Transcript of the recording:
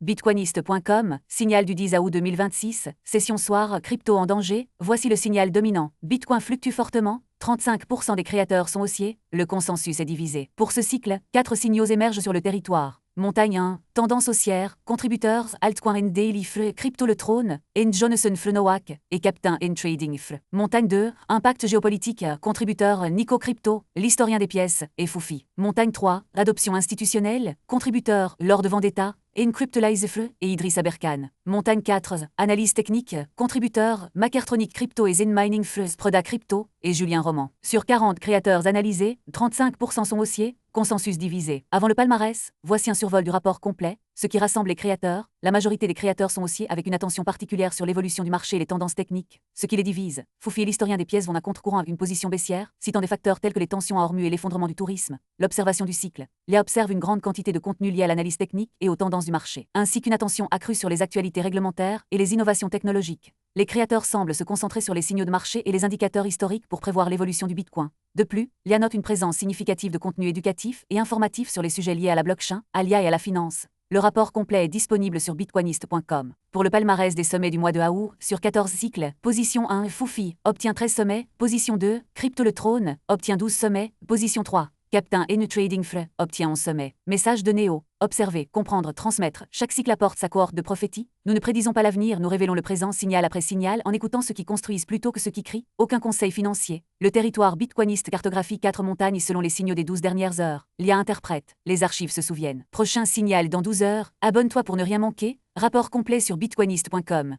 Bitcoiniste.com, signal du 10 août 2026, session soir, crypto en danger, voici le signal dominant. Bitcoin fluctue fortement, 35% des créateurs sont haussiers, le consensus est divisé. Pour ce cycle, 4 signaux émergent sur le territoire. Montagne 1, tendance haussière, contributeurs, altcoin and daily fr, crypto le trône, and Jonathan Flenoak, et Captain and trading fr. Montagne 2, impact géopolitique, contributeur Nico Crypto, l'historien des pièces, et Foufi. Montagne 3, adoption institutionnelle, contributeur Lord Vendetta, Encryptolize Fr et Idriss Aberkan. Montagne 4, analyse technique, contributeur Makertronic Crypto et Zen Mining Fr, Sproda Crypto, et Julien Roman. Sur 40 créateurs analysés, 35% sont haussiers, consensus divisé. Avant le palmarès, voici un survol du rapport complet, ce qui rassemble les créateurs. La majorité des créateurs sont haussiers avec une attention particulière sur l'évolution du marché et les tendances techniques. Ce qui les divise, Foufi et l'historien des pièces vont d'un contre-courant avec une position baissière, citant des facteurs tels que les tensions à Hormuz et l'effondrement du tourisme. L'observation du cycle. Lia observe une grande quantité de contenu lié à l'analyse technique et aux tendances du marché, ainsi qu'une attention accrue sur les actualités réglementaires et les innovations technologiques. Les créateurs semblent se concentrer sur les signaux de marché et les indicateurs historiques pour prévoir l'évolution du Bitcoin. De plus, Lia note une présence significative de contenu éducatif et informatif sur les sujets liés à la blockchain, à l'IA et à la finance. Le rapport complet est disponible sur bitcoiniste.com. Pour le palmarès des sommets du mois de août, sur 14 cycles, position 1, Foufi, obtient 13 sommets, position 2, Crypto le trône, obtient 12 sommets, position 3. Captain et Trading Fr obtient 11 sommets. Message de Néo. Observer, comprendre, transmettre. Chaque cycle apporte sa cohorte de prophétie. Nous ne prédisons pas l'avenir, nous révélons le présent signal après signal en écoutant ceux qui construisent plutôt que ceux qui crient. Aucun conseil financier. Le territoire bitcoiniste cartographie 4 montagnes selon les signaux des 12 dernières heures. Lia interprète. Les archives se souviennent. Prochain signal dans 12 heures. Abonne-toi pour ne rien manquer. Rapport complet sur bitcoiniste.com.